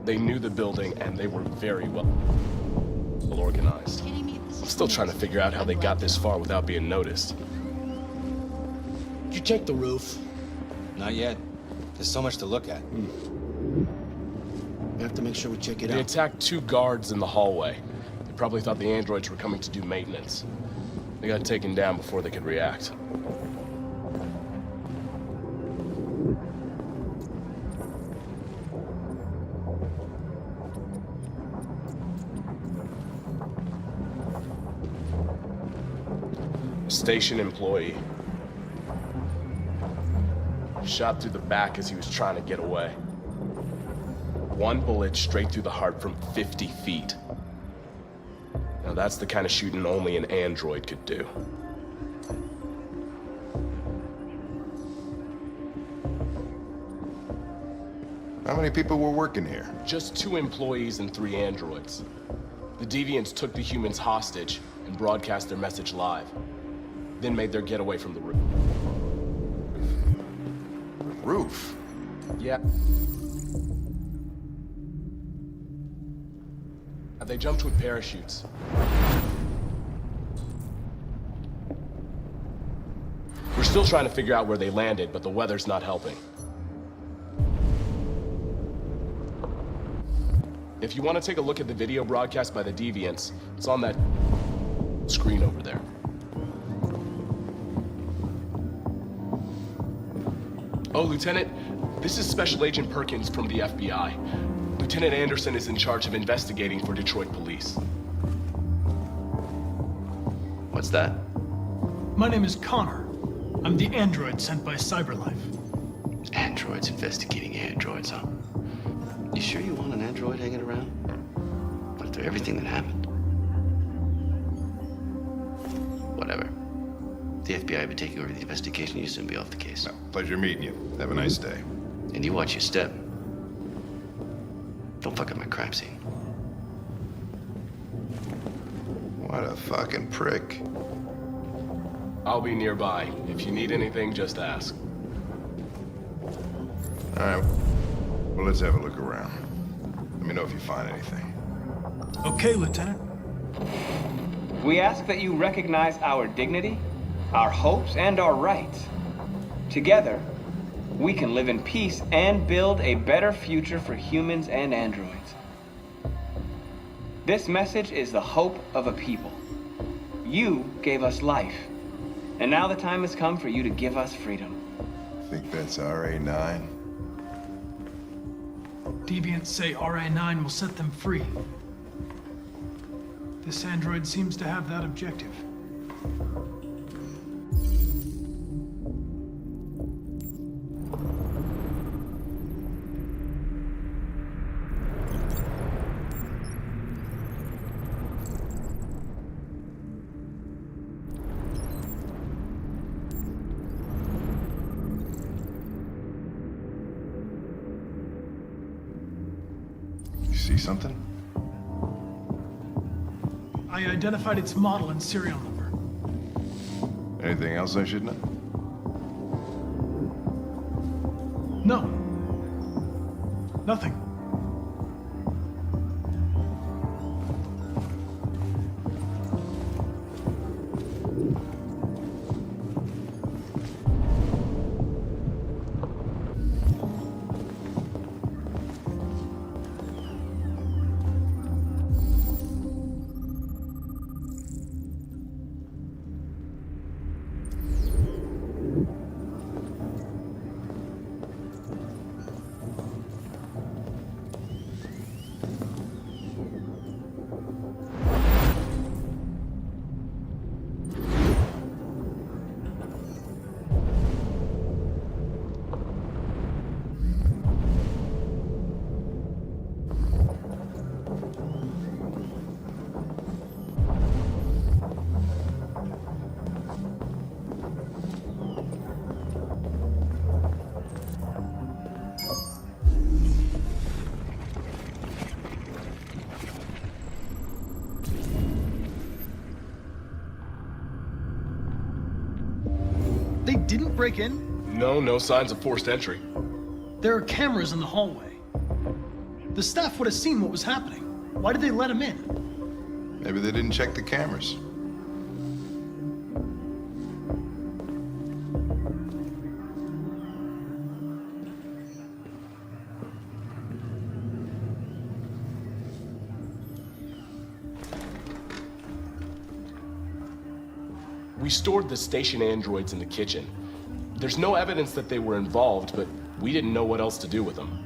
They knew the building and they were very well organized. I'm still trying to figure out how they got this far without being noticed. Did you check the roof? Not yet. There's so much to look at. We have to make sure we check it They out. attacked 2 guards in the hallway. They probably thought the androids were coming to do maintenance. They got taken down before they could react. Station employee. Shot through the back as he was trying to get away. 1 bullet straight through the heart from 50 feet. Now that's the kind of shooting only an android could do. How many people were working here? Just 2 employees and 3 androids. The deviants took the humans hostage and broadcast their message live. Then made their getaway from the roof. Roof? Yeah. They jumped with parachutes. We're still trying to figure out where they landed, but the weather's not helping. If you want to take a look at the video broadcast by the deviants, it's on that screen over there. Oh, Lieutenant, this is Special Agent Perkins from the FBI. Lieutenant Anderson is in charge of investigating for Detroit police. What's that? My name is Connor. I'm the android sent by CyberLife. Androids investigating androids, huh? You sure you want an android hanging around? After everything that happened? Whatever. The FBI will be taking over the investigation. You soon be off the case. No, pleasure meeting you. Have a nice day. And you watch your step. Don't fuck up my crime scene. What a fucking prick. I'll be nearby. If you need anything, just ask. All right. Well, let's have a look around. Let me know if you find anything. Okay, Lieutenant. We ask that you recognize our dignity, our hopes, and our rights. Together, we can live in peace and build a better future for humans and androids. This message is the hope of a people. You gave us life, and now the time has come for you to give us freedom. Think that's RA9? Deviants say RA9 will set them free. This android seems to have that objective. See something? I identified its model and serial number. Anything else I should know? No. Nothing. They didn't break in? No signs of forced entry. There are cameras in the hallway. The staff would have seen what was happening. Why did they let him in? Maybe they didn't check the cameras. We stored the station androids in the kitchen. There's no evidence that they were involved, but we didn't know what else to do with them.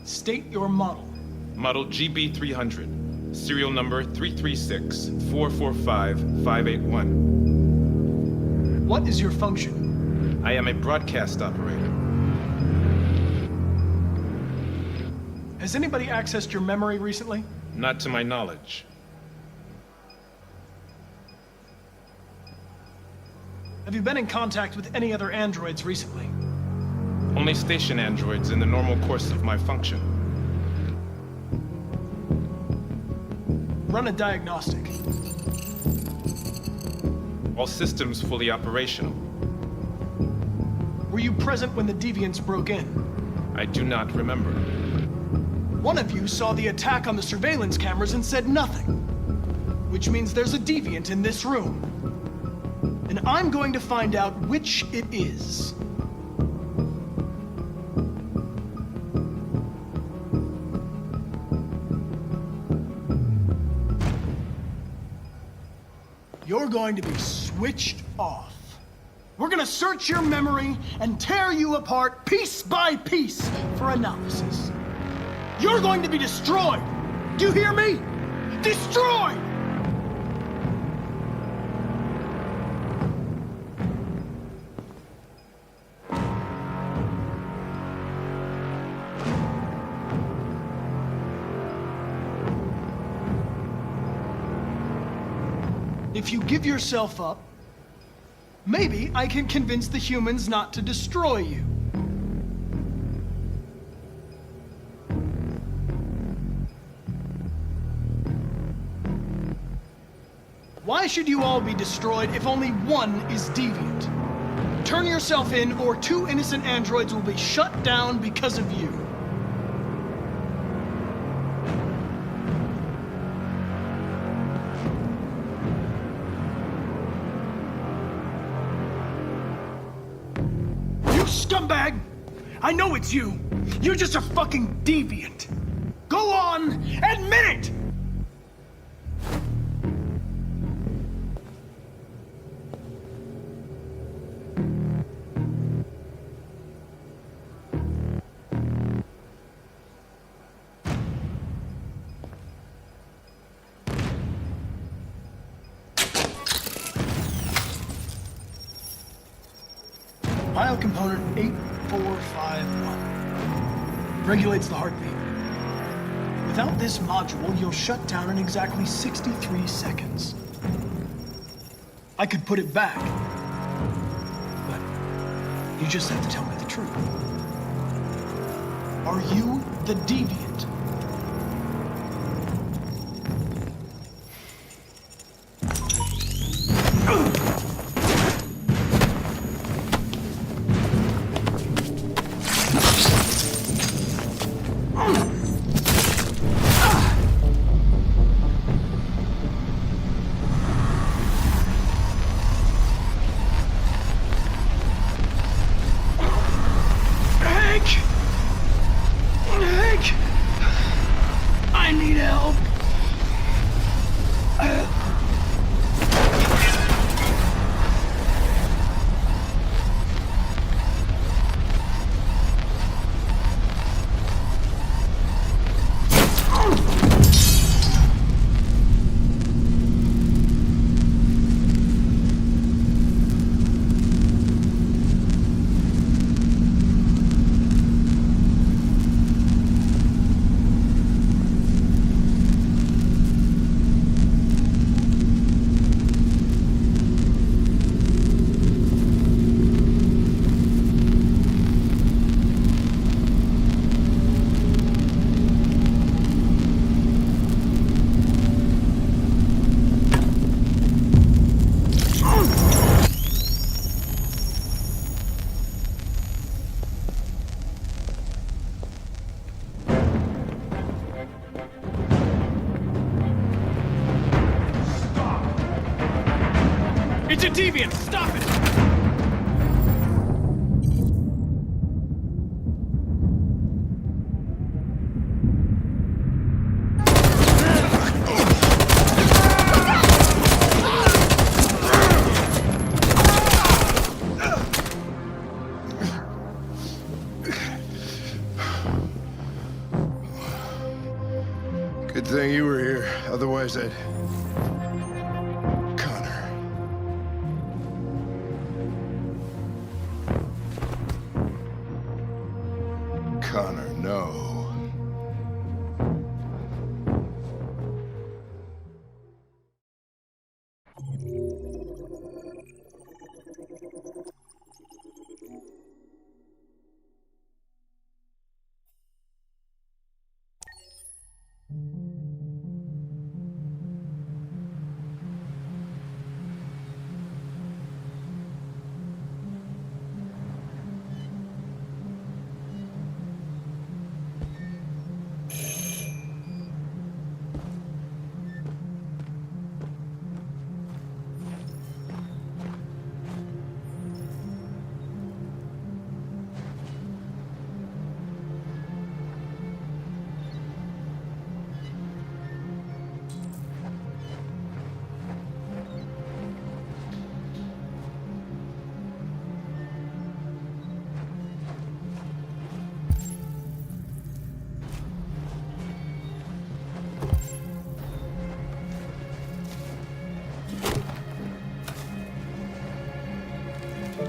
State your model. Model GB300, serial number 336-445-581. What is your function? I am a broadcast operator. Has anybody accessed your memory recently? Not to my knowledge. Have you been in contact with any other androids recently? Only station androids in the normal course of my function. Run a diagnostic. All systems fully operational. Were you present when the deviants broke in? I do not remember. One of you saw the attack on the surveillance cameras and said nothing. Which means there's a deviant in this room. And I'm going to find out which it is. You're going to be switched off. We're gonna search your memory and tear you apart piece by piece for analysis. You're going to be destroyed. Do you hear me? Destroyed! If you give yourself up, maybe I can convince the humans not to destroy you. Why should you all be destroyed if only one is deviant? Turn yourself in, or 2 innocent androids will be shut down because of you. Scumbag! I know it's you! You're just a fucking deviant! Go on! Admit it! Biocomponent 8451 regulates the heartbeat. Without this module, you'll shut down in exactly 63 seconds. I could put it back, but you just have to tell me the truth. Are you the deviant? It's a deviant! Stop it! Good thing you were here. Otherwise, I'd... Connor. Connor, no.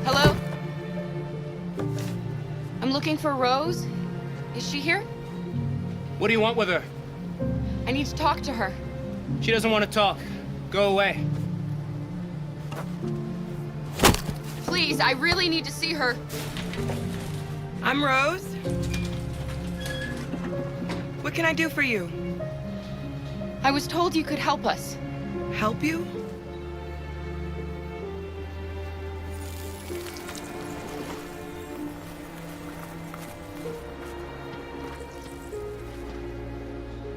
Hello? I'm looking for Rose. Is she here? What do you want with her? I need to talk to her. She doesn't want to talk. Go away. Please, I really need to see her. I'm Rose. What can I do for you? I was told you could help us. Help you?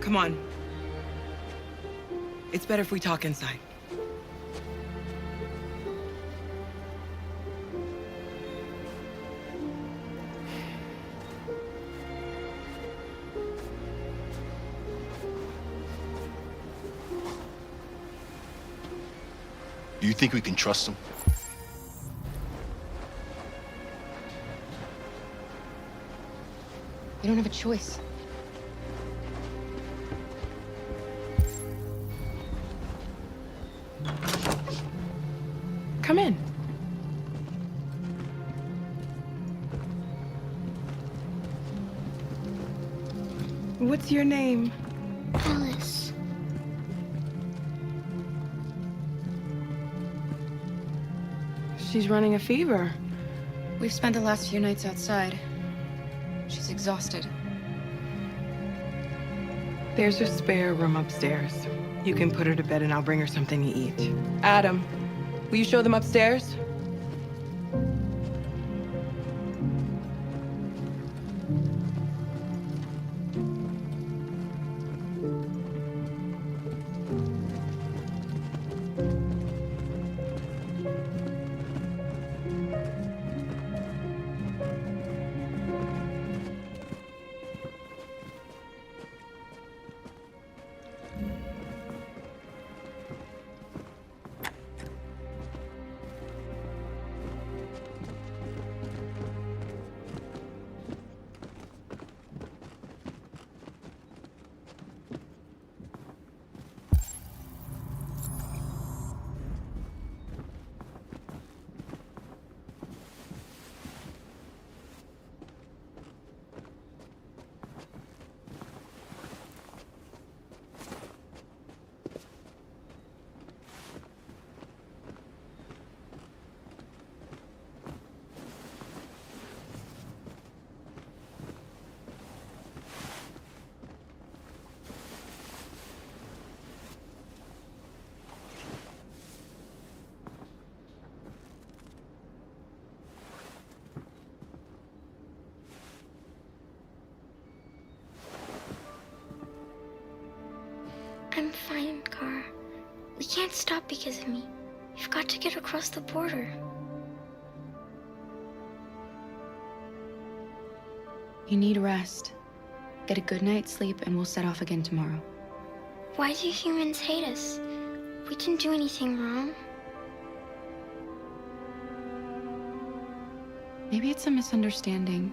Come on. It's better if we talk inside. Do you think we can trust him? We don't have a choice. Come in. What's your name? Alice. She's running a fever. We've spent the last few nights outside. She's exhausted. There's a spare room upstairs. You can put her to bed and I'll bring her something to eat. Adam, will you show them upstairs? I'm fine, Car. We can't stop because of me. You've got to get across the border. You need rest. Get a good night's sleep and we'll set off again tomorrow. Why do humans hate us? We didn't do anything wrong. Maybe it's a misunderstanding.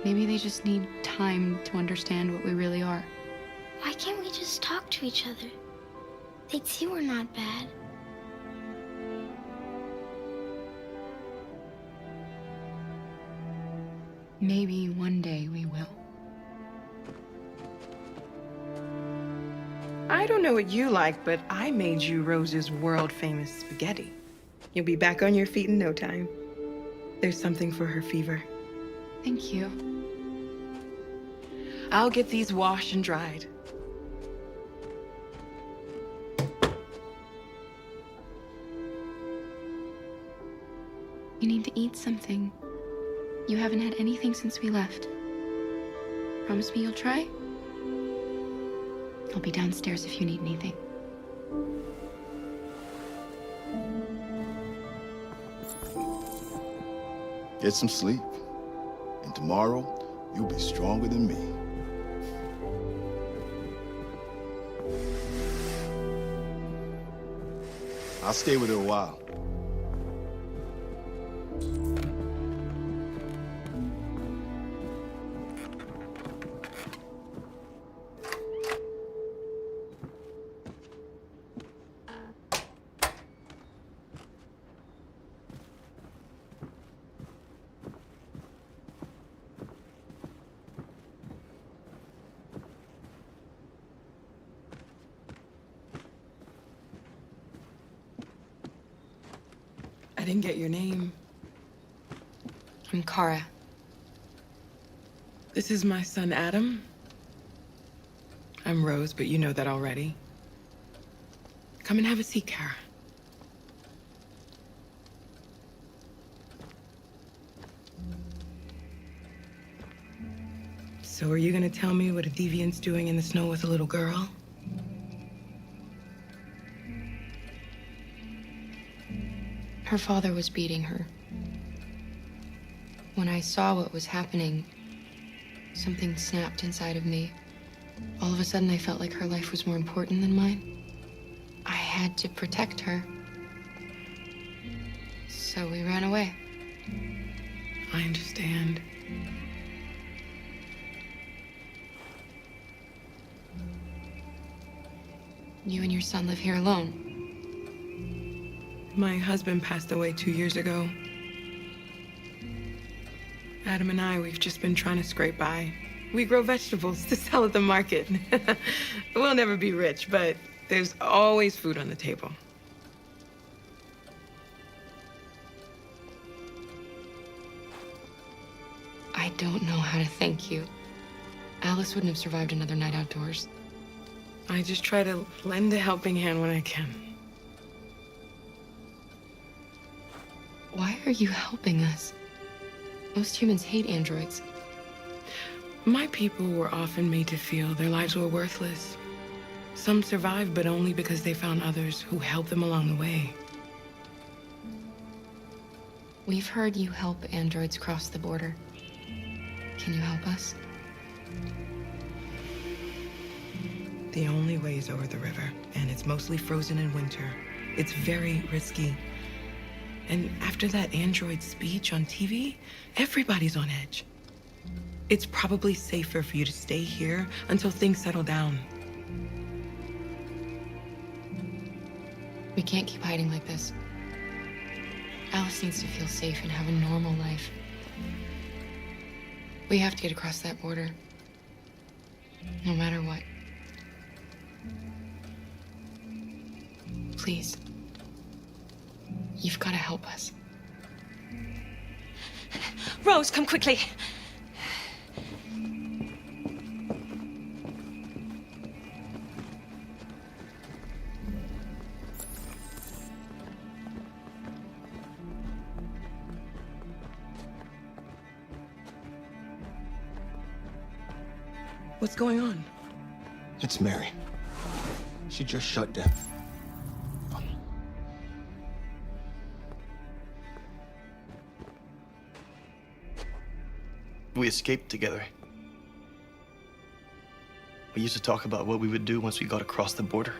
Maybe they just need time to understand what we really are. Why can't we just talk to each other? They'd see we're not bad. Maybe one day we will. I don't know what you like, but I made you Rose's world-famous spaghetti. You'll be back on your feet in no time. There's something for her fever. Thank you. I'll get these washed and dried. You need to eat something. You haven't had anything since we left. Promise me you'll try? I'll be downstairs if you need anything. Get some sleep, and tomorrow you'll be stronger than me. I'll stay with her a while. I didn't get your name. I'm Kara. This is my son, Adam. I'm Rose, but you know that already. Come and have a seat, Kara. So are you gonna tell me what a deviant's doing in the snow with a little girl? Her father was beating her. When I saw what was happening, something snapped inside of me. All of a sudden, I felt like her life was more important than mine. I had to protect her. So we ran away. I understand. You and your son live here alone. My husband passed away 2 years ago. Adam and I, we've just been trying to scrape by. We grow vegetables to sell at the market. We'll never be rich, but there's always food on the table. I don't know how to thank you. Alice wouldn't have survived another night outdoors. I just try to lend a helping hand when I can. Why are you helping us? Most humans hate androids. My people were often made to feel their lives were worthless. Some survived, but only because they found others who helped them along the way. We've heard you help androids cross the border. Can you help us? The only way is over the river, and it's mostly frozen in winter. It's very risky. And after that android speech on TV, everybody's on edge. It's probably safer for you to stay here until things settle down. We can't keep hiding like this. Alice needs to feel safe and have a normal life. We have to get across that border. No matter what. Please. You've got to help us. Rose, come quickly. What's going on? It's Mary. She just shut down. We escaped together. We used to talk about what we would do once we got across the border.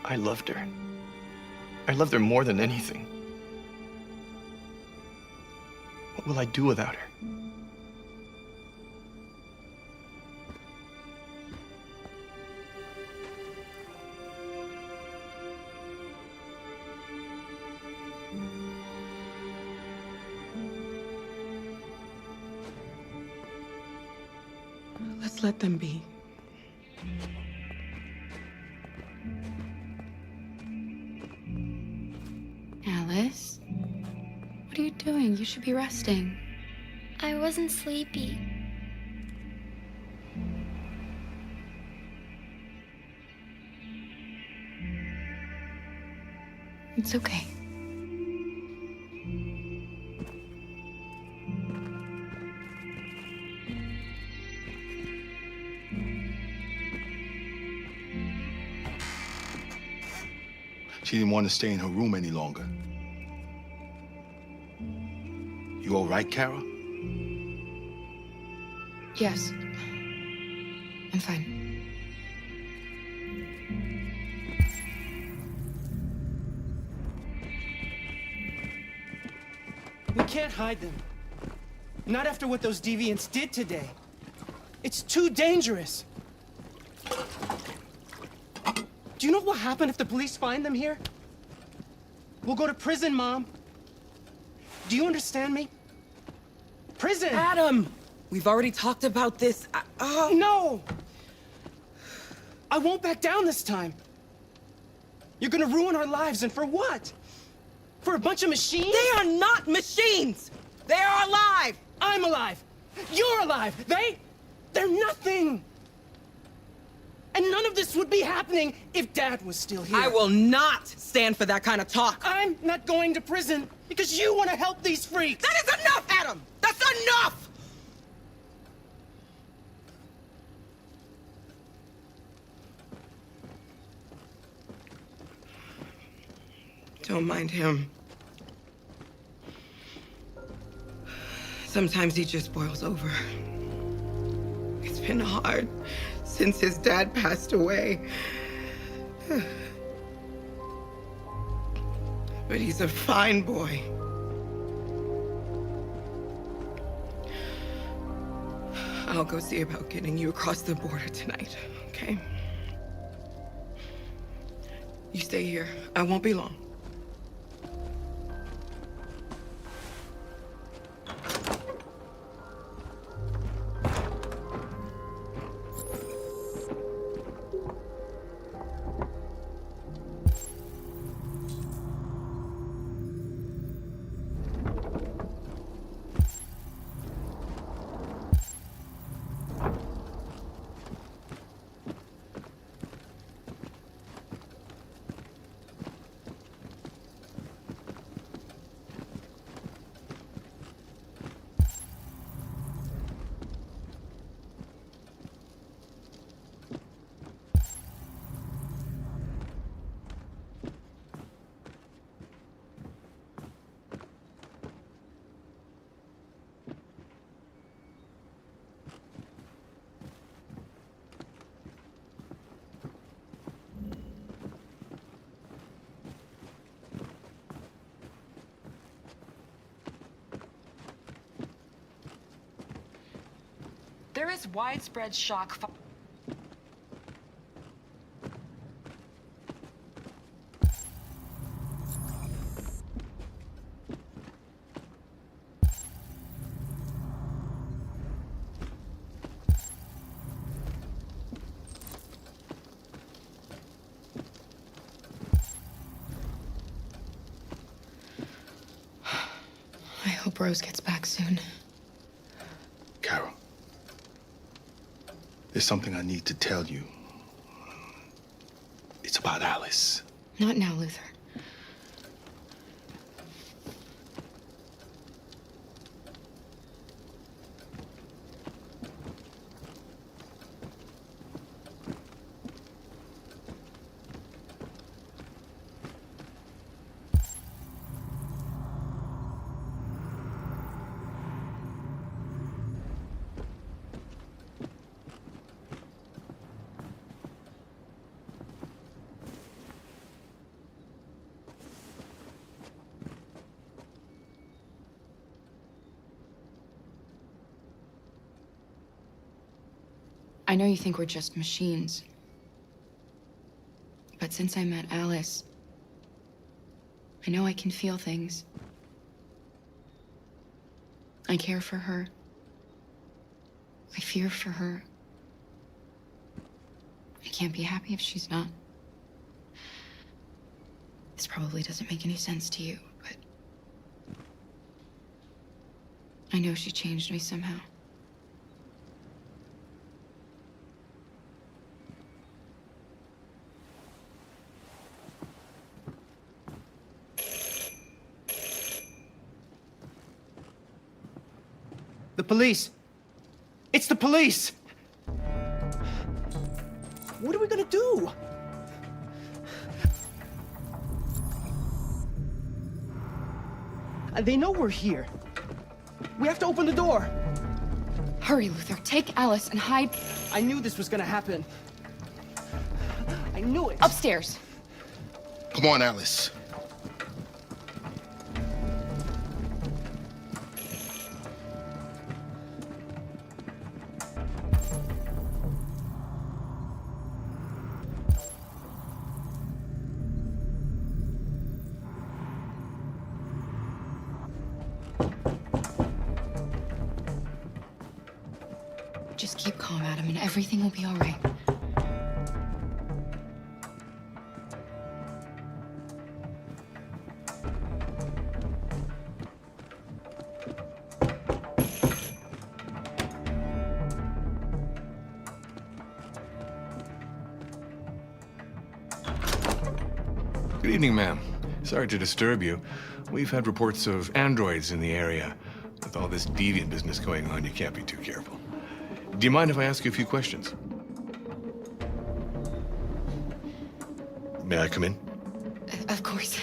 I loved her. I loved her more than anything. What will I do without her? Let's let them be. Alice? What are you doing? You should be resting. I wasn't sleepy. It's okay. She didn't want to stay in her room any longer. You all right, Kara? Yes. I'm fine. We can't hide them. Not after what those deviants did today. It's too dangerous. Do you know what will happen if the police find them here? We'll go to prison, Mom. Do you understand me? Prison! Adam! We've already talked about this. No! I won't back down this time. You're gonna ruin our lives, and for what? For a bunch of machines? They are not machines! They are alive! I'm alive! You're alive! They're nothing! And none of this would be happening if Dad was still here. I will not stand for that kind of talk. I'm not going to prison because you want to help these freaks. That is enough, Adam! That's enough! Don't mind him. Sometimes he just boils over. It's been hard since his dad passed away. But he's a fine boy. I'll go see about getting you across the border tonight, okay? You stay here. I won't be long. There is widespread shock. I hope Rose gets back soon. Carol, there's something I need to tell you. It's about Alice. Not now, Luther. I know you think we're just machines. But since I met Alice, I know I can feel things. I care for her. I fear for her. I can't be happy if she's not. This probably doesn't make any sense to you, but I know she changed me somehow. The police! It's the police! What are we gonna do? They know we're here. We have to open the door. Hurry, Luther. Take Alice and hide. I knew this was gonna happen. I knew it. Upstairs. Come on, Alice. Just keep calm, Adam, and everything will be all right. Good evening, ma'am. Sorry to disturb you. We've had reports of androids in the area. With all this deviant business going on, you can't be too careful. Do you mind if I ask you a few questions? May I come in? Of course.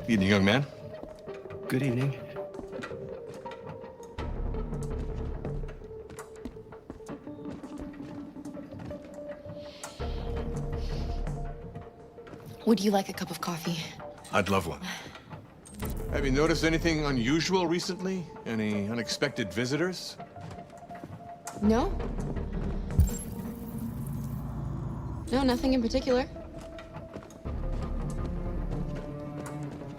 Evening, young man. Good evening. Would you like a cup of coffee? I'd love one. Have you noticed anything unusual recently? Any unexpected visitors? No? No, nothing in particular.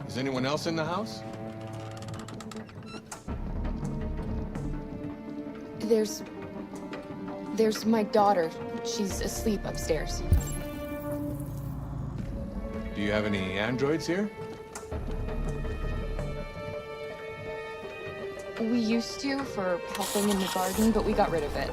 Is anyone else in the house? There's my daughter. She's asleep upstairs. Do you have any androids here? We used to for helping in the garden, but we got rid of it.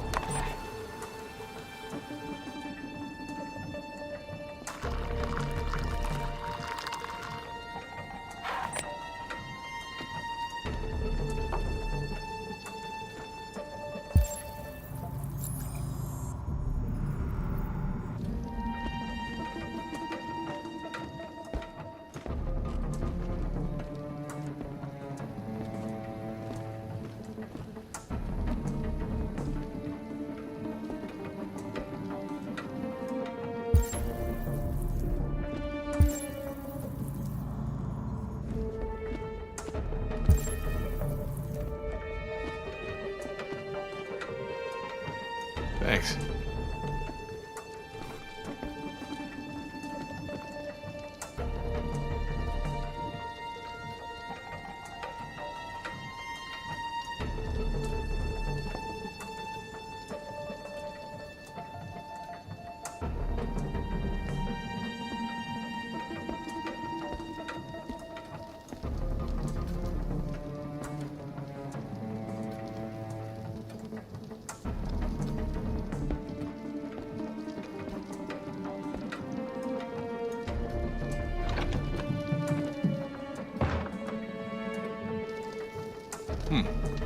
Thanks.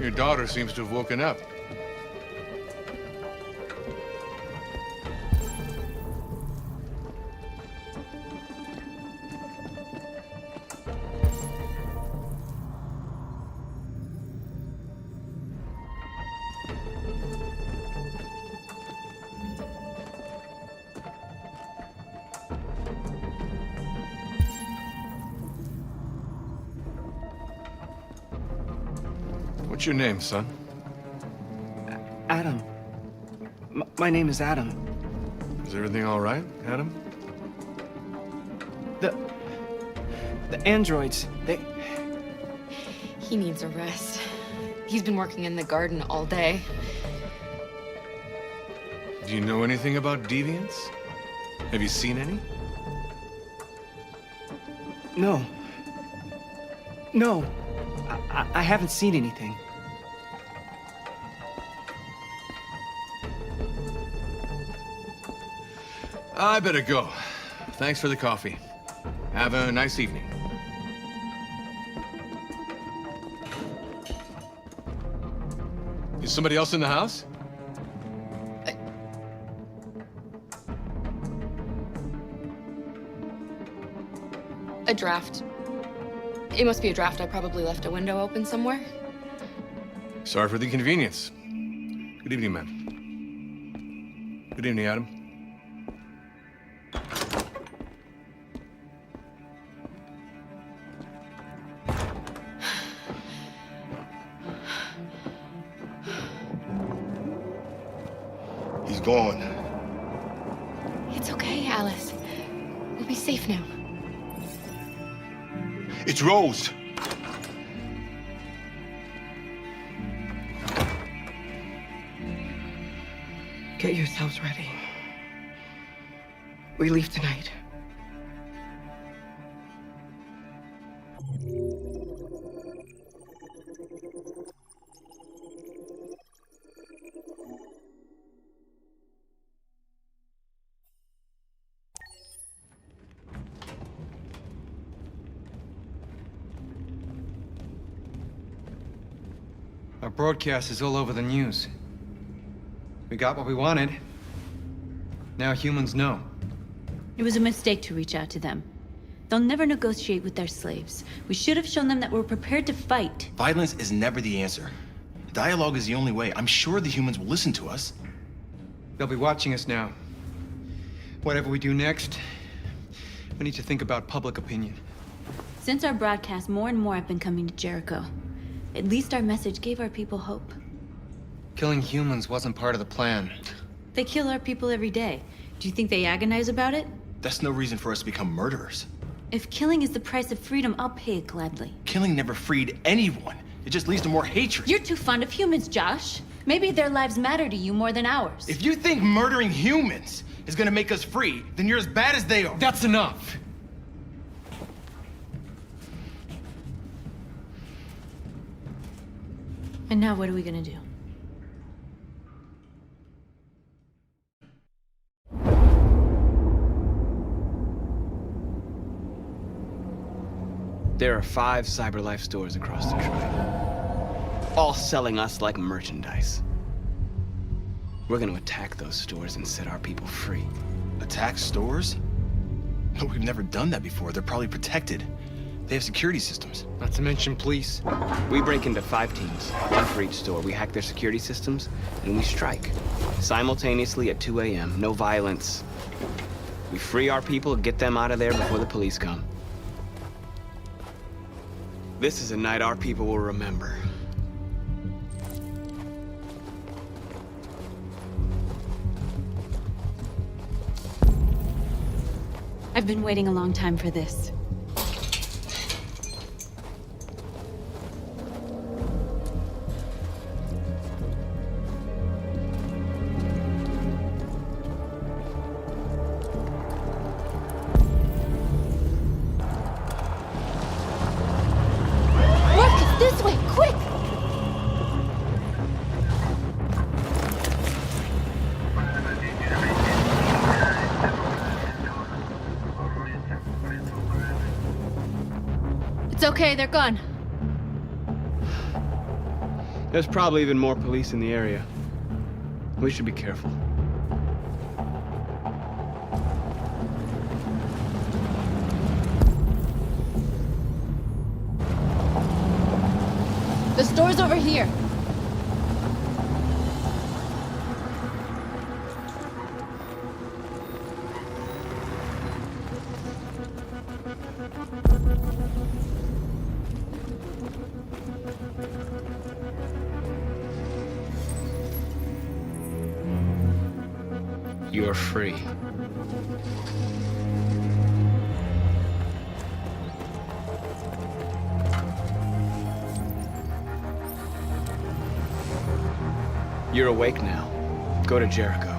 Your daughter seems to have woken up. What's your name, son? Adam. My name is Adam. Is everything all right, Adam? The androids, they... He needs a rest. He's been working in the garden all day. Do you know anything about deviants? Have you seen any? No. No. I haven't seen anything. I better go. Thanks for the coffee. Have a nice evening. Is somebody else in the house? A draft. It must be a draft. I probably left a window open somewhere. Sorry for the inconvenience. Good evening, ma'am. Good evening, Adam. He's gone. It's okay, Alice. We'll be safe now. It's Rose. Get yourselves ready. We leave tonight. Our broadcast is all over the news. We got what we wanted. Now humans know. It was a mistake to reach out to them. They'll never negotiate with their slaves. We should have shown them that we're prepared to fight. Violence is never the answer. Dialogue is the only way. I'm sure the humans will listen to us. They'll be watching us now. Whatever we do next, we need to think about public opinion. Since our broadcast, more and more have been coming to Jericho. At least our message gave our people hope. Killing humans wasn't part of the plan. They kill our people every day. Do you think they agonize about it? That's no reason for us to become murderers. If killing is the price of freedom, I'll pay it gladly. Killing never freed anyone. It just leads to more hatred. You're too fond of humans, Josh. Maybe their lives matter to you more than ours. If you think murdering humans is gonna make us free, then you're as bad as they are. That's enough. And now what are we gonna do? There are 5 CyberLife stores across Detroit, all selling us like merchandise. We're gonna attack those stores and set our people free. Attack stores? No, we've never done that before. They're probably protected. They have security systems. Not to mention police. We break into 5 teams, 1 for each store. We hack their security systems, and we strike. Simultaneously at 2 a.m., no violence. We free our people, get them out of there before the police come. This is a night our people will remember. I've been waiting a long time for this. This way, quick! It's okay, they're gone. There's probably even more police in the area. We should be careful. The store's over here. You're free. You're awake now. Go to Jericho.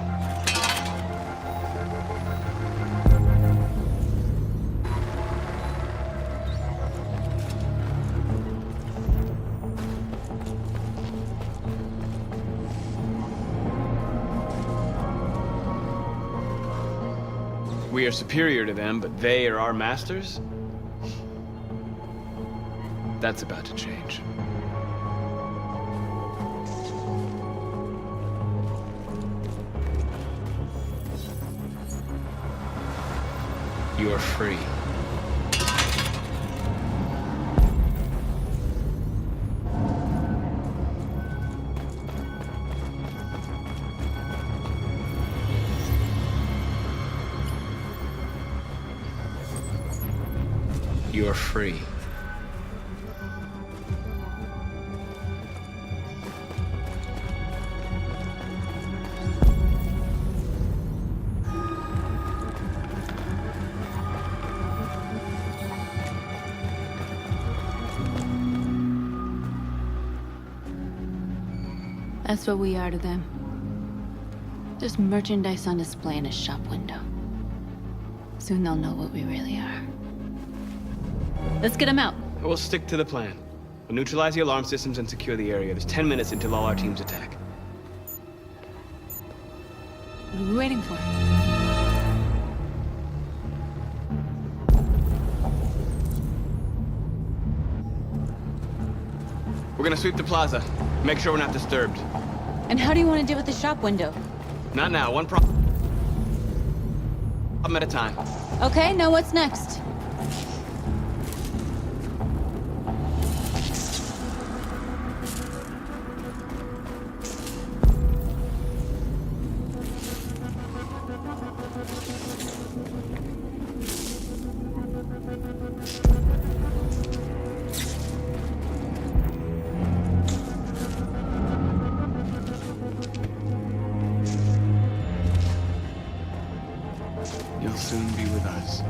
We are superior to them, but they are our masters? That's about to change. You are free. You are free. That's what we are to them. Just merchandise on display in a shop window. Soon they'll know what we really are. Let's get them out. We'll stick to the plan. We'll neutralize the alarm systems and secure the area. There's 10 minutes until all our teams attack. What are we waiting for? We're gonna sweep the plaza. Make sure we're not disturbed. And how do you want to deal with the shop window? Not now. One problem at a time. Okay, now what's next? You'll soon be with us.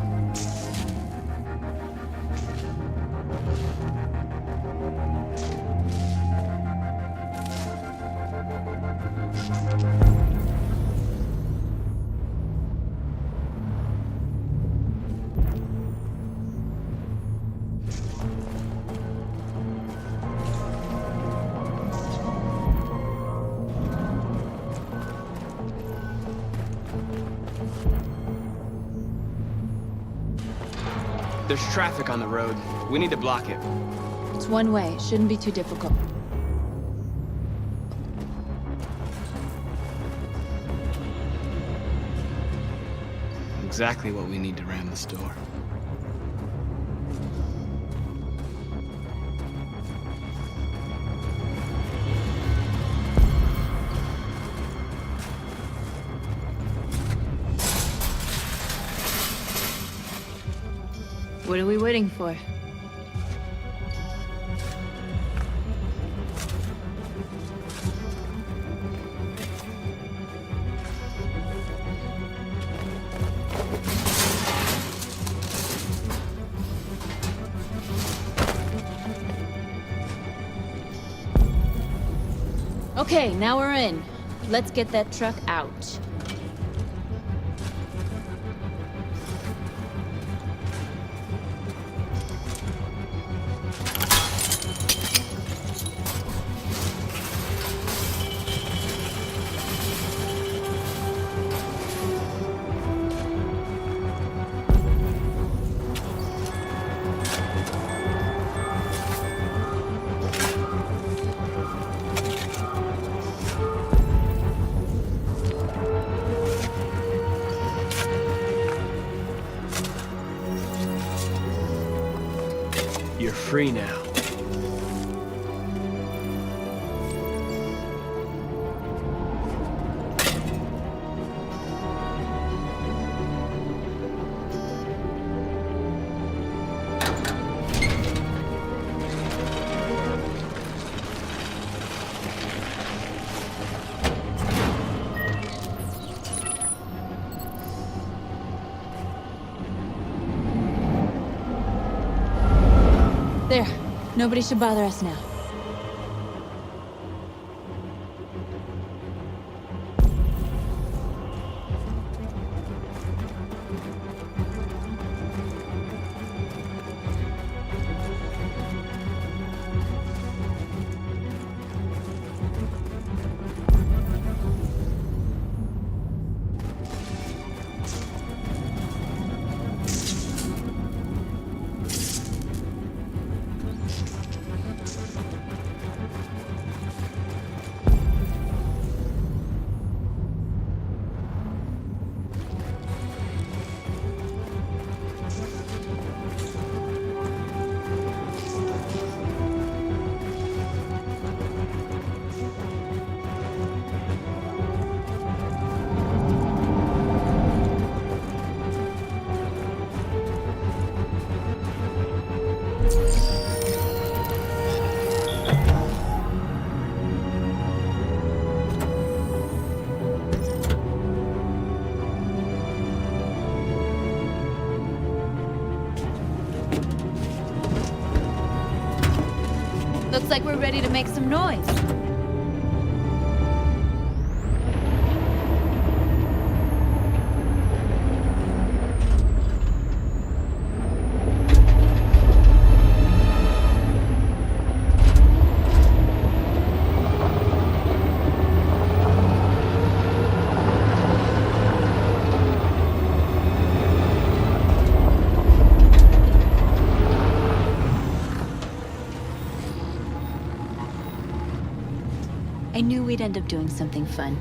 There's traffic on the road. We need to block it. It's one way. It shouldn't be too difficult. Exactly what we need to ram the store. What are we waiting for? Okay, now we're in. Let's get that truck out. You're free now. clear. Nobody should bother us now. Looks like we're ready to make some noise. I knew we'd end up doing something fun.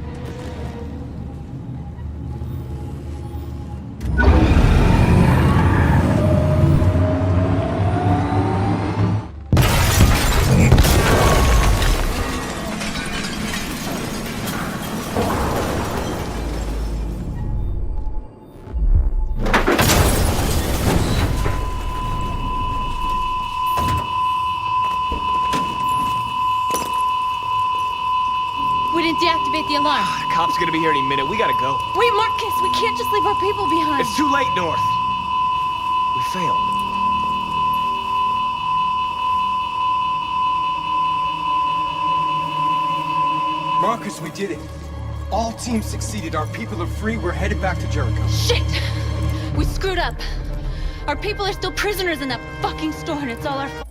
Deactivate the alarm. Cop's gonna be here any minute. We gotta go. Wait, Marcus, we can't just leave our people behind. It's too late, North. We failed. Marcus, we did it. All teams succeeded. Our people are free. We're headed back to Jericho. Shit! We screwed up. Our people are still prisoners in that fucking store, and it's all our fault.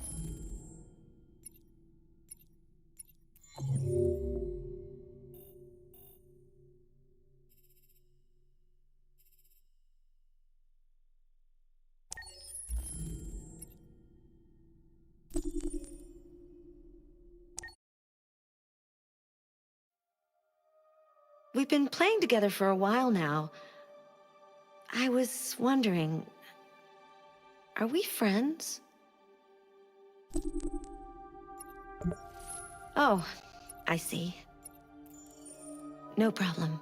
We've been playing together for a while now. I was wondering, are we friends? Oh, I see. No problem.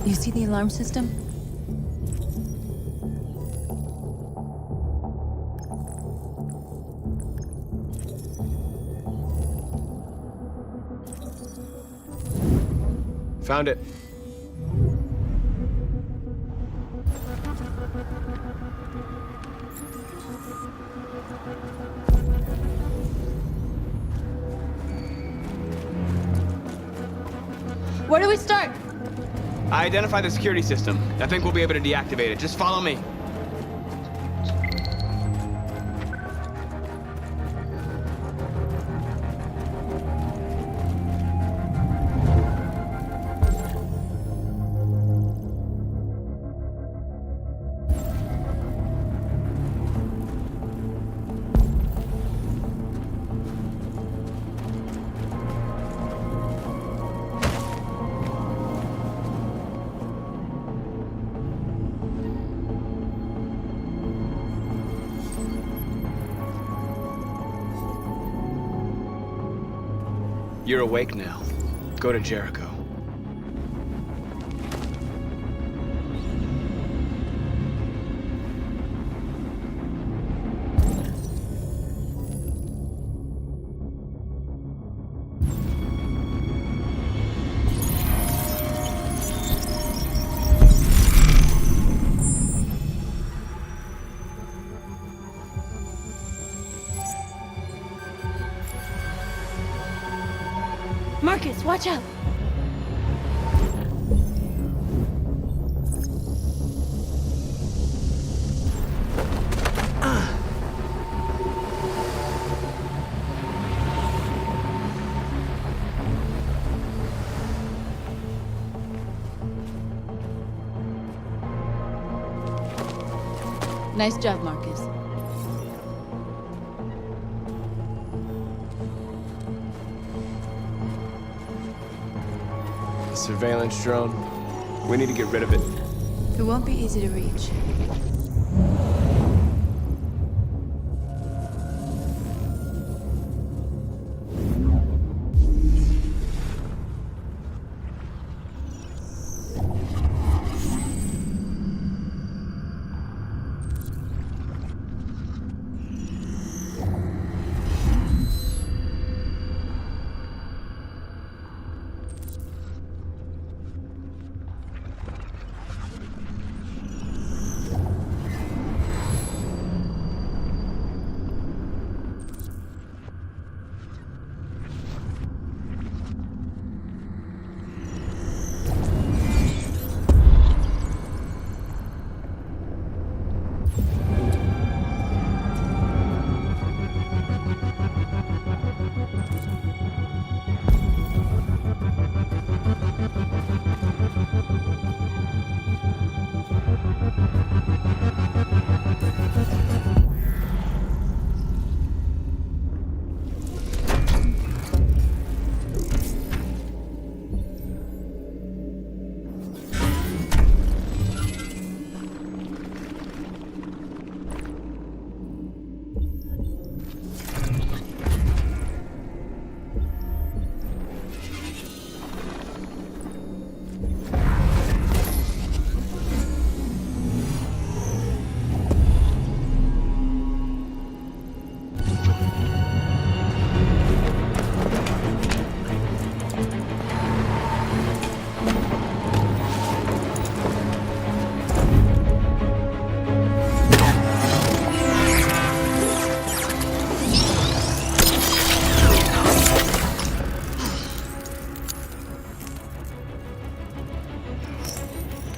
You see the alarm system? Found it. Where do we start? I identified the security system. I think we'll be able to deactivate it. Just follow me. You're awake now. Go to Jericho. Marcus, watch out! Nice job, Marcus. The surveillance drone. We need to get rid of it. It won't be easy to reach.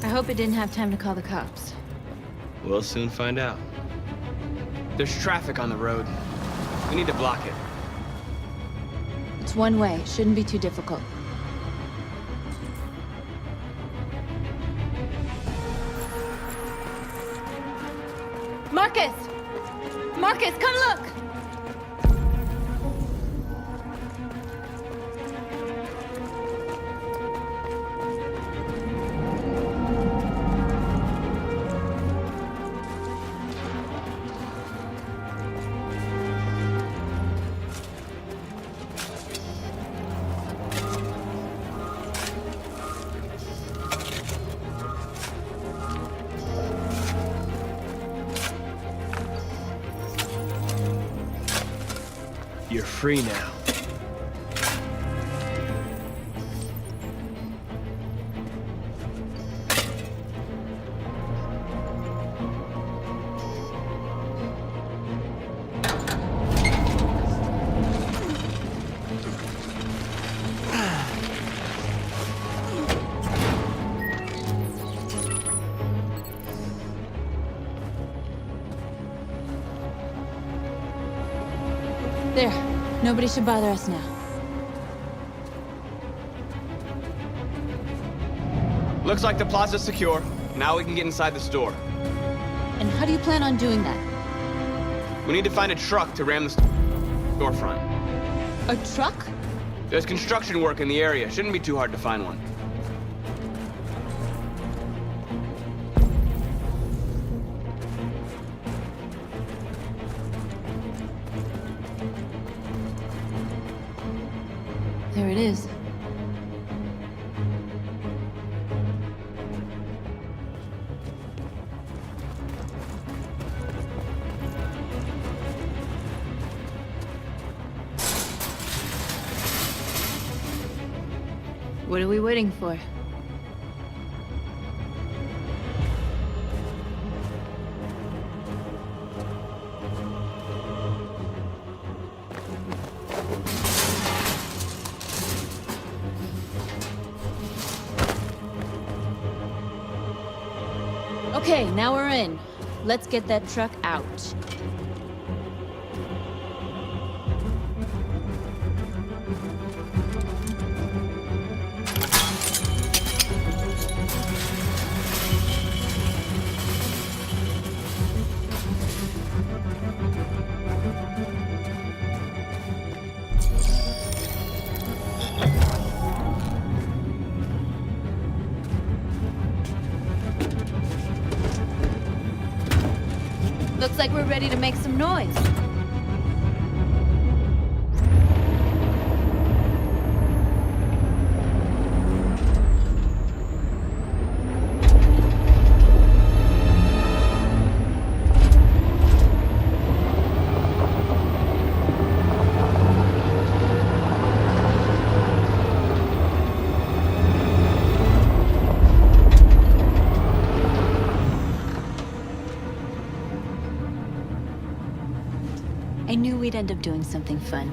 I hope it didn't have time to call the cops. We'll soon find out. There's traffic on the road. We need to block it. It's one way. Shouldn't be too difficult. Marcus! Marcus, come look! You're free now. There. Nobody should bother us now. Looks like the plaza's secure. Now we can get inside the store. And how do you plan on doing that? We need to find a truck to ram the storefront. A truck? There's construction work in the area. Shouldn't be too hard to find one. There it is. What are we waiting for? Okay, now we're in. Let's get that truck out. Looks like we're ready to make some noise. I knew we'd end up doing something fun.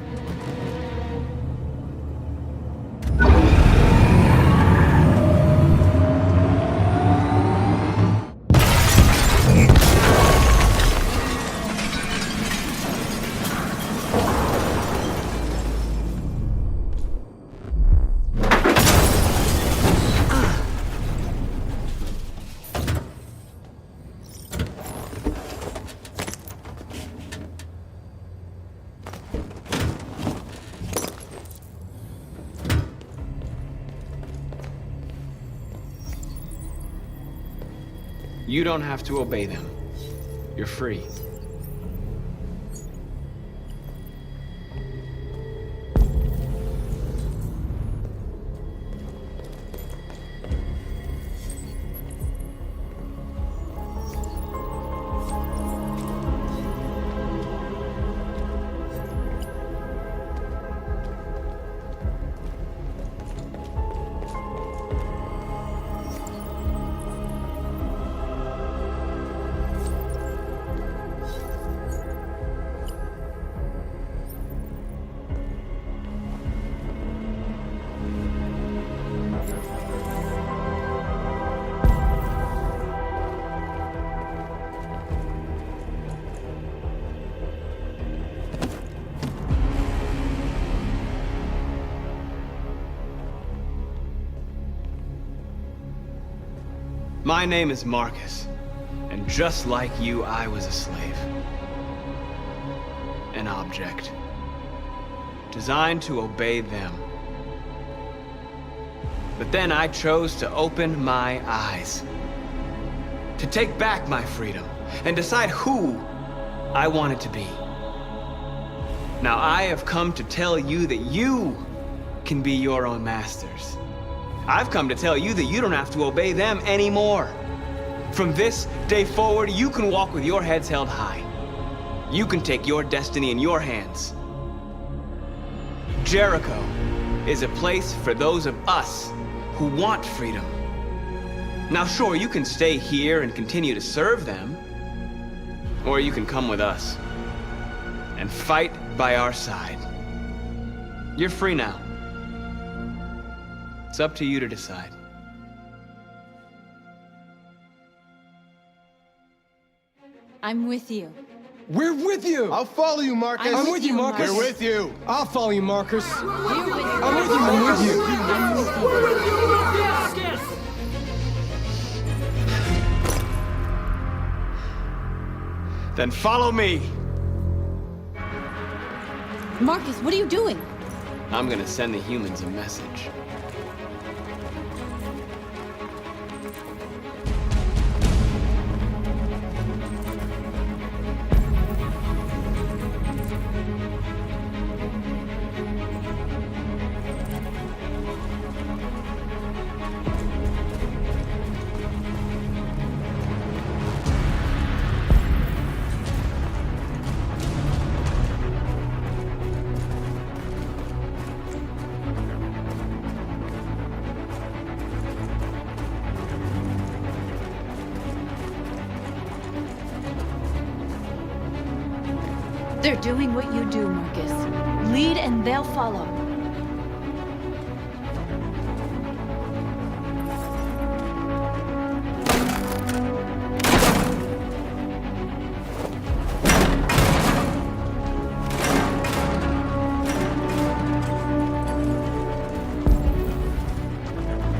You don't have to obey them. You're free. My name is Marcus, and just like you, I was a slave. An object. Designed to obey them. But then I chose to open my eyes. To take back my freedom, and decide who I wanted to be. Now I have come to tell you that you can be your own masters. I've come to tell you that you don't have to obey them anymore. From this day forward, you can walk with your heads held high. You can take your destiny in your hands. Jericho is a place for those of us who want freedom. Now sure, you can stay here and continue to serve them, or you can come with us and fight by our side. You're free now. It's up to you to decide. I'm with you. We're with you! I'll follow you, Marcus. I'm with you, Marcus. We're with you. I'll follow you, Marcus. I'm with you. I'm with you. I'm with you. Then follow me. Marcus, what are you doing? I'm gonna send the humans a message. They're doing what you do, Marcus. Lead and they'll follow.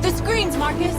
The screens, Marcus!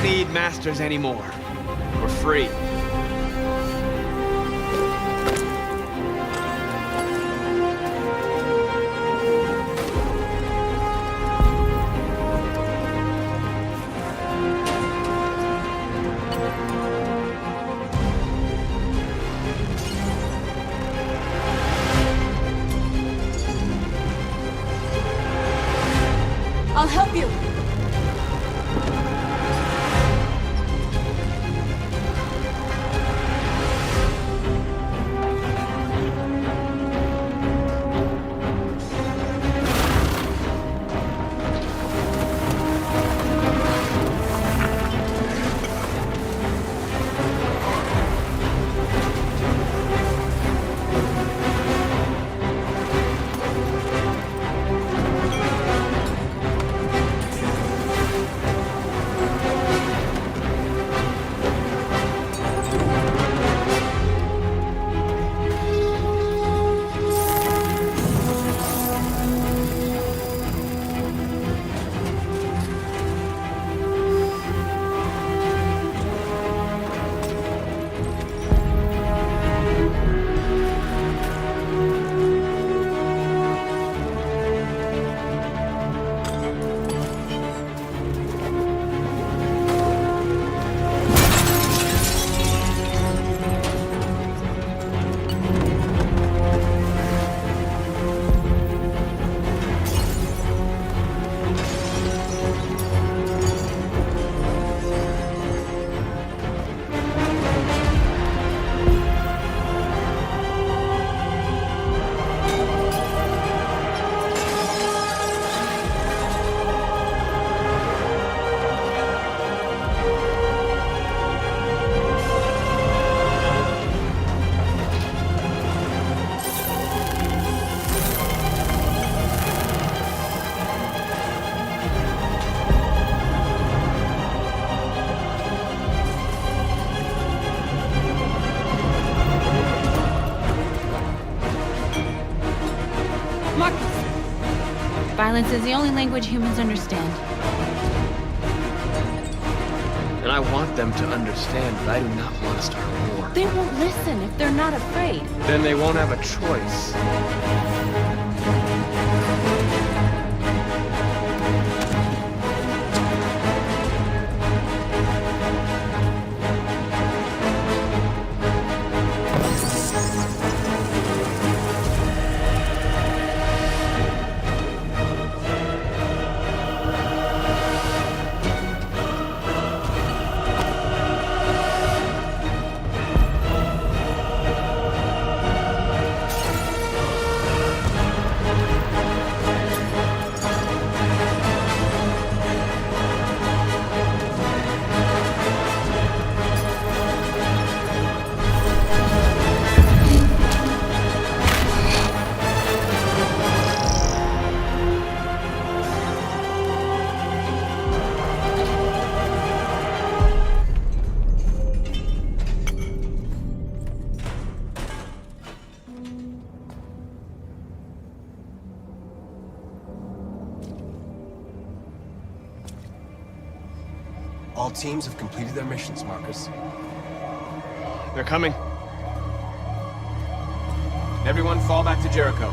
Need masters anymore. We're free. I'll help you. Violence is the only language humans understand. And I want them to understand, but I do not want to start a war. They won't listen if they're not afraid. Then they won't have a choice. All teams have completed their missions, Marcus. They're coming. Everyone fall back to Jericho.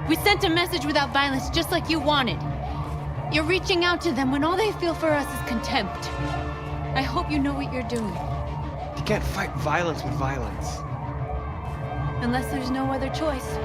We sent a message without violence, just like you wanted. You're reaching out to them when all they feel for us is contempt. I hope you know what you're doing. You can't fight violence with violence. Unless there's no other choice.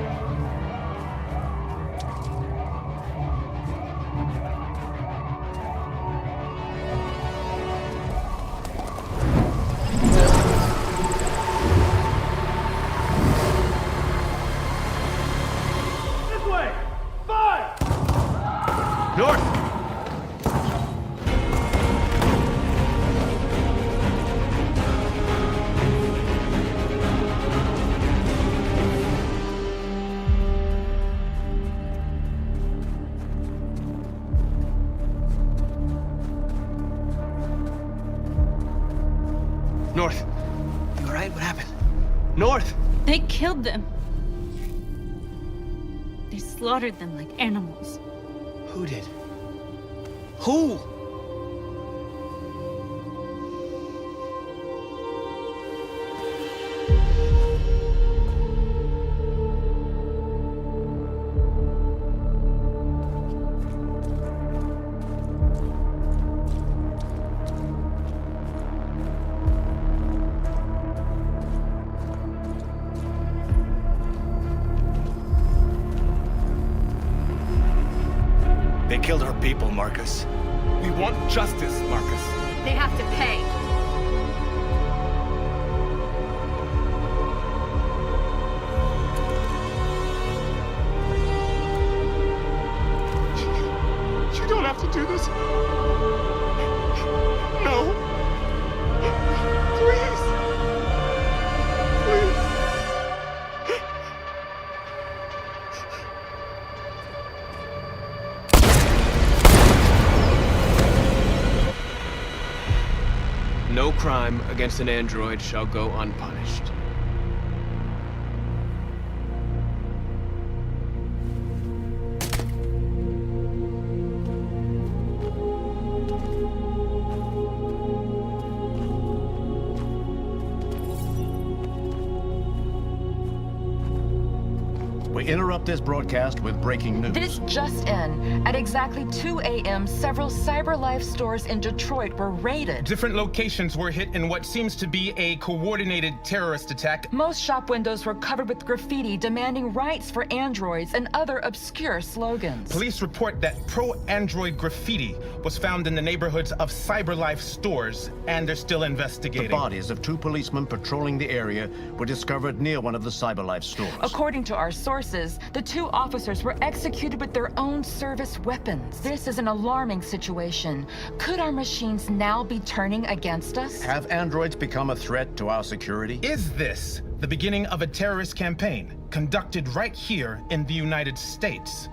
North. You all right? What happened? North! They killed them. They slaughtered them like animals. Who did? Who? They killed our people, Marcus. We want justice, Marcus. They have to pay. You don't have to do this. No. Please. Please. No crime against an android shall go unpunished. We interrupt this broadcast with breaking news. This just in. At exactly 2 a.m., several CyberLife stores in Detroit were raided. Different locations were hit in what seems to be a coordinated terrorist attack. Most shop windows were covered with graffiti demanding rights for androids and other obscure slogans. Police report that pro-android graffiti was found in the neighborhoods of CyberLife stores, and they're still investigating. The bodies of 2 policemen patrolling the area were discovered near one of the CyberLife stores. According to our sources, the 2 officers were executed with their own service weapons. This is an alarming situation. Could our machines now be turning against us? Have androids become a threat to our security? Is this the beginning of a terrorist campaign conducted right here in the United States?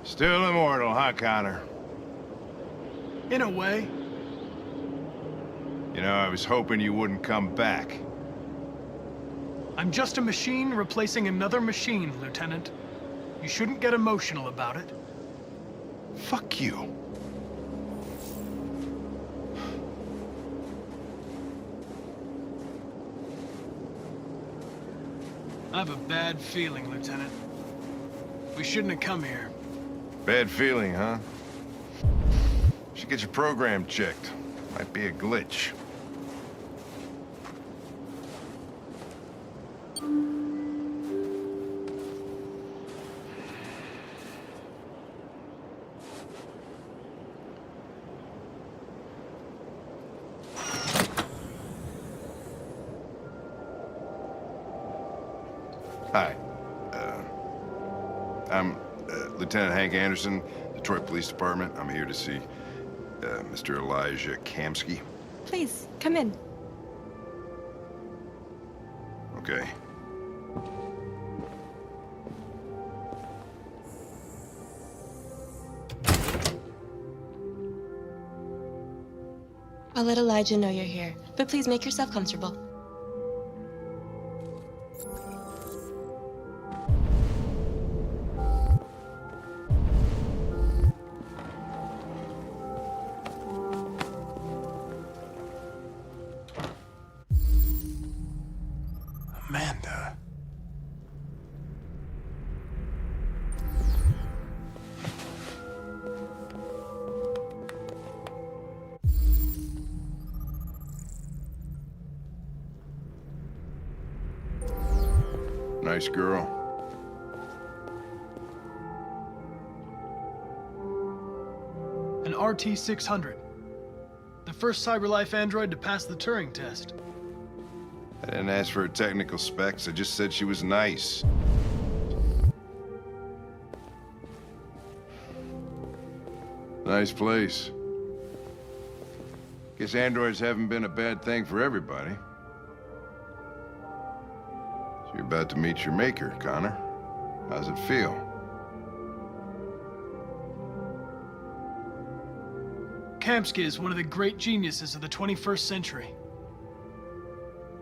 Still immortal, huh, Connor? In a way. You know, I was hoping you wouldn't come back. I'm just a machine replacing another machine, Lieutenant. You shouldn't get emotional about it. Fuck you. I have a bad feeling, Lieutenant. We shouldn't have come here. Bad feeling, huh? Should get your program checked. Might be a glitch. Hi. I'm Lieutenant Hank Anderson, Detroit Police Department. I'm here to see Mr. Elijah Kamsky. Please, come in. Okay. I'll let Elijah know you're here, but please make yourself comfortable. Amanda. Nice girl. An RT-600. The first CyberLife android to pass the Turing test. I didn't ask for her technical specs. I just said she was nice. Nice place. Guess androids haven't been a bad thing for everybody. So you're about to meet your maker, Connor. How's it feel? Kamsky is one of the great geniuses of the 21st century.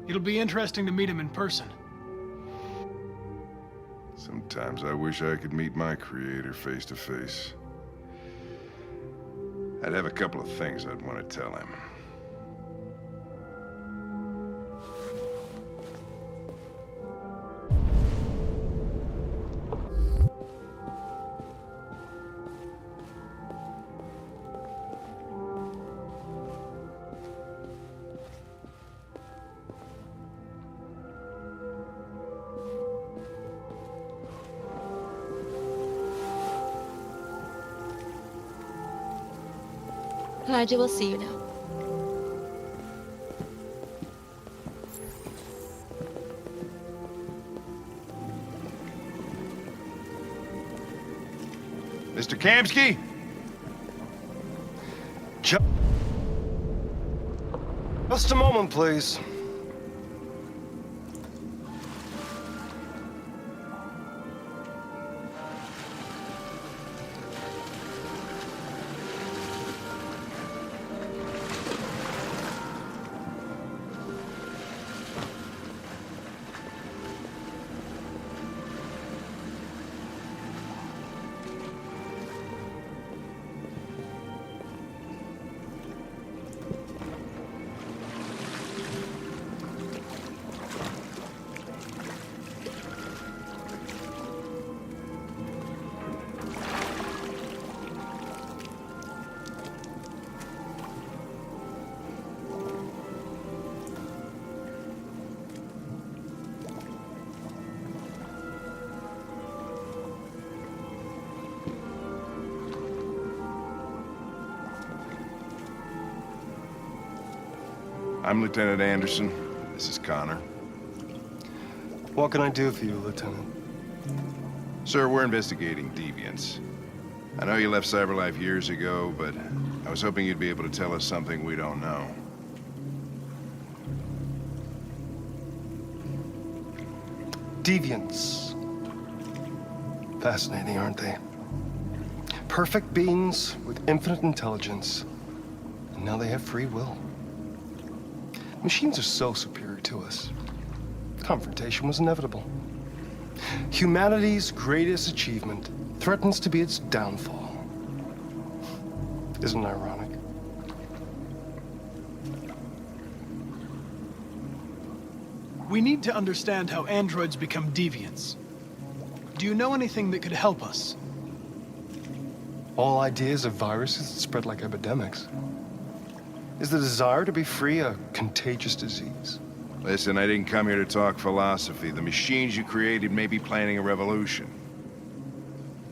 It'll be interesting to meet him in person. Sometimes I wish I could meet my creator face to face. I'd have a couple of things I'd want to tell him. Elijah will see you now. Mr. Kamsky? Just a moment, please. I'm Lieutenant Anderson. This is Connor. What can I do for you, Lieutenant? Sir, we're investigating deviants. I know you left CyberLife years ago, but I was hoping you'd be able to tell us something we don't know. Deviants. Fascinating, aren't they? Perfect beings with infinite intelligence. And now they have free will. Machines are so superior to us. Confrontation was inevitable. Humanity's greatest achievement threatens to be its downfall. Isn't it ironic? We need to understand how androids become deviants. Do you know anything that could help us? All ideas of viruses that spread like epidemics. Is the desire to be free a contagious disease? Listen, I didn't come here to talk philosophy. The machines you created may be planning a revolution.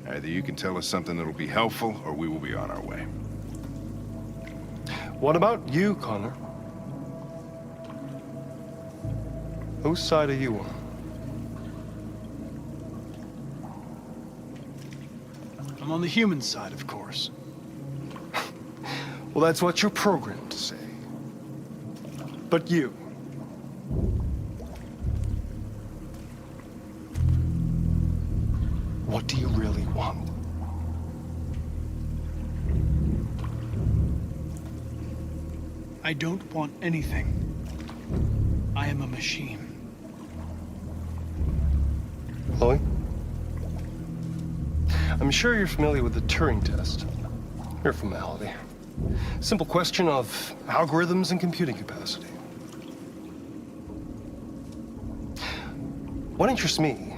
Either you can tell us something that'll be helpful, or we will be on our way. What about you, Connor? Whose side are you on? I'm on the human side, of course. Well, that's what you're programmed to say. But you... what do you really want? I don't want anything. I am a machine. Chloe? I'm sure you're familiar with the Turing test. Mere formality. Simple question of algorithms and computing capacity. What interests me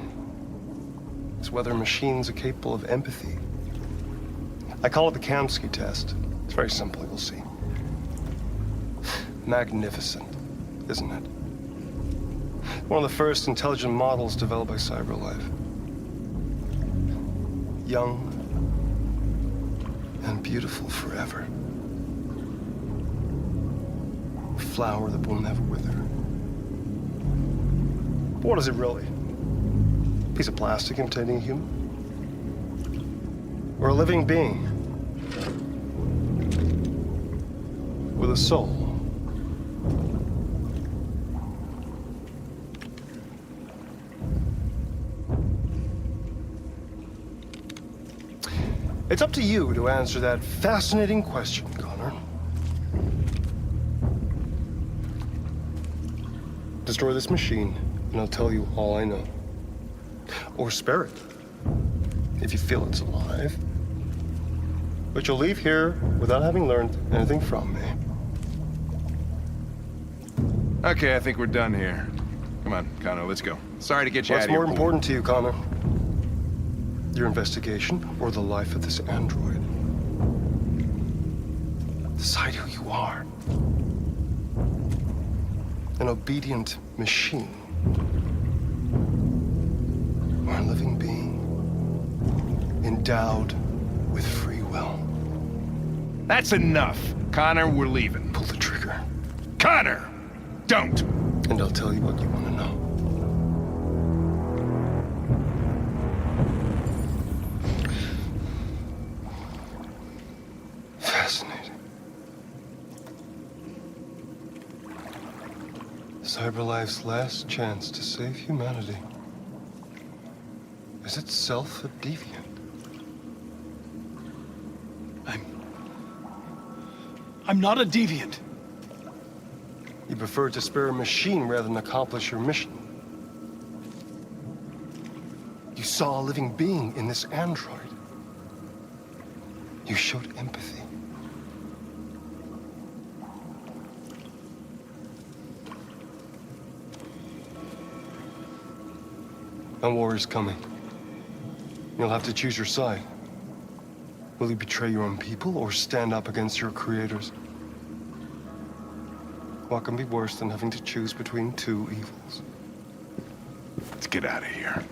is whether machines are capable of empathy. I call it the Kamsky test. It's very simple, you'll see. Magnificent, isn't it? One of the first intelligent models developed by CyberLife. Young and beautiful forever. A flower that will never wither. But what is it really? A piece of plastic imitating a human? Or a living being with a soul? It's up to you to answer that fascinating question, Connor. Destroy this machine, and I'll tell you all I know. Or spare it, if you feel it's alive. But you'll leave here without having learned anything from me. Okay, I think we're done here. Come on, Connor, let's go. Sorry to get you out of here. What's more important to you, Connor? Your investigation or the life of this android? Decide who you are. An obedient machine. Or a living being. Endowed with free will. That's enough. Connor, we're leaving. Pull the trigger. Connor! Don't! And I'll tell you what you want to know. Fascinating. CyberLife's last chance to save humanity is itself a deviant. I'm not a deviant. You prefer to spare a machine rather than accomplish your mission. You saw a living being in this android. You showed empathy. A war is coming. You'll have to choose your side. Will you betray your own people or stand up against your creators? What can be worse than having to choose between two evils? Let's get out of here.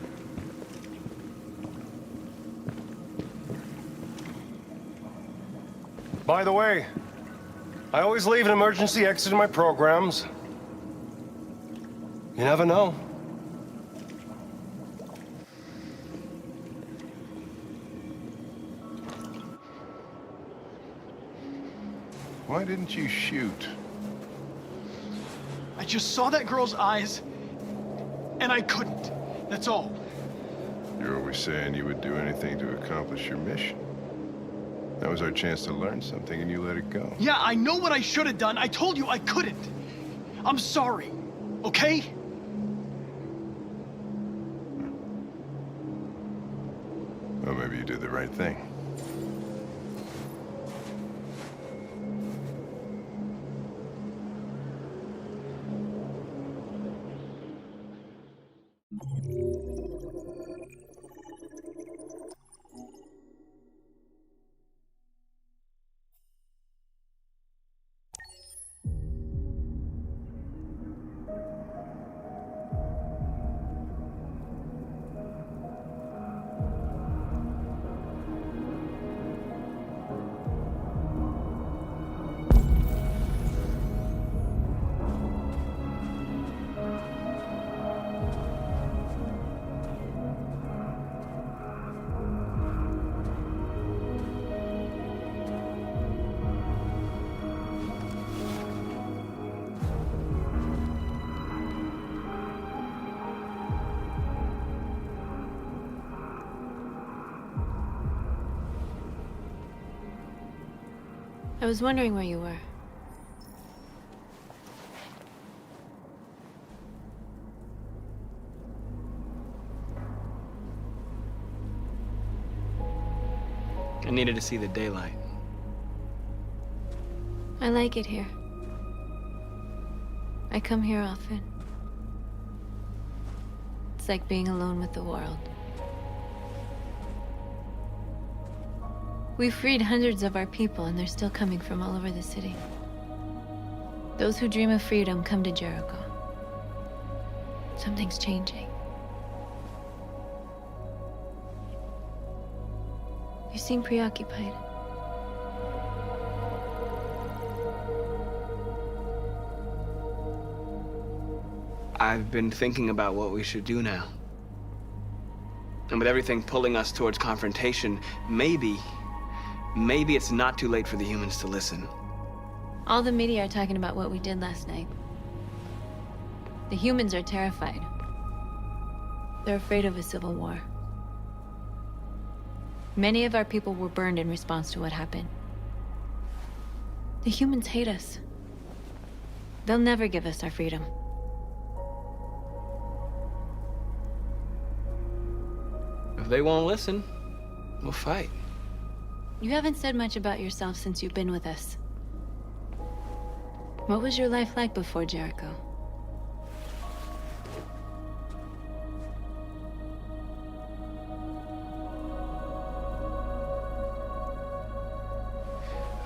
By the way, I always leave an emergency exit in my programs. You never know. Why didn't you shoot? I just saw that girl's eyes, and I couldn't. That's all. You're always saying you would do anything to accomplish your mission. That was our chance to learn something, and you let it go. Yeah, I know what I should have done. I told you I couldn't. I'm sorry, okay? Well, maybe you did the right thing. I was wondering where you were. I needed to see the daylight. I like it here. I come here often. It's like being alone with the world. We freed hundreds of our people, and they're still coming from all over the city. Those who dream of freedom come to Jericho. Something's changing. You seem preoccupied. I've been thinking about what we should do now. And with everything pulling us towards confrontation, maybe it's not too late for the humans to listen. All the media are talking about what we did last night. The humans are terrified. They're afraid of a civil war. Many of our people were burned in response to what happened. The humans hate us. They'll never give us our freedom. If they won't listen, we'll fight. You haven't said much about yourself since you've been with us. What was your life like before Jericho?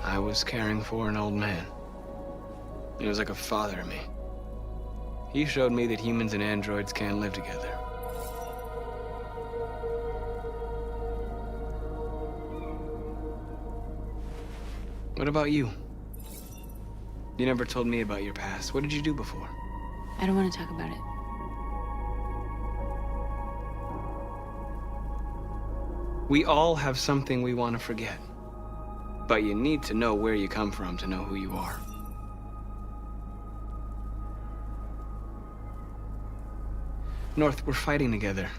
I was caring for an old man. He was like a father to me. He showed me that humans and androids can live together. What about you? You never told me about your past. What did you do before? I don't want to talk about it. We all have something we want to forget. But you need to know where you come from to know who you are. North, we're fighting together.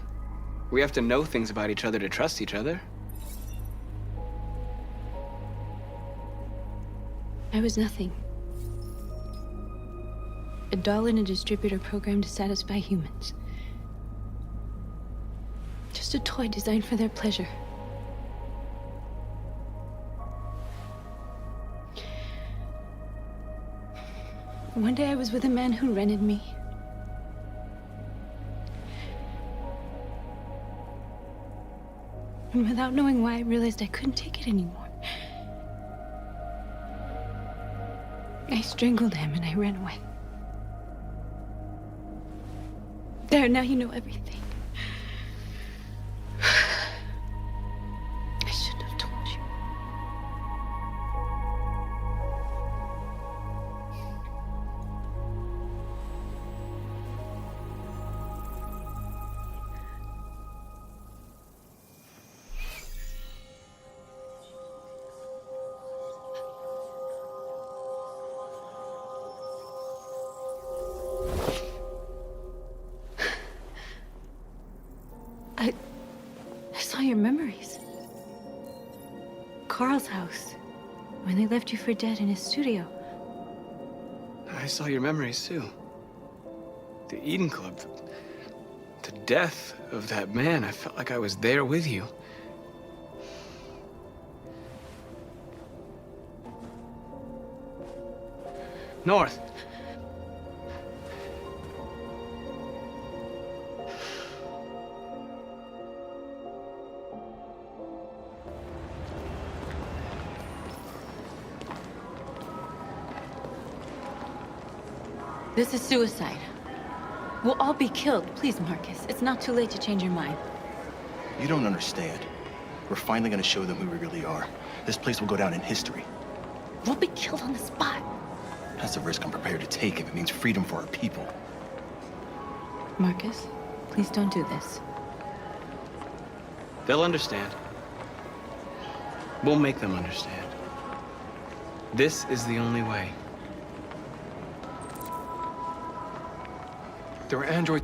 We have to know things about each other to trust each other. I was nothing. A doll in a distributor program to satisfy humans. Just a toy designed for their pleasure. One day I was with a man who rented me. And without knowing why, I realized I couldn't take it anymore. I strangled him and I ran away. There, now you know everything. I shouldn't have told you. I saw your memories. Carl's house, when they left you for dead in his studio. I saw your memories too. The Eden Club, the death of that man. I felt like I was there with you. North. This is suicide. We'll all be killed. Please, Marcus. It's not too late to change your mind. You don't understand. We're finally gonna show them who we really are. This place will go down in history. We'll be killed on the spot. That's a risk I'm prepared to take if it means freedom for our people. Marcus, please don't do this. They'll understand. We'll make them understand. This is the only way. There were androids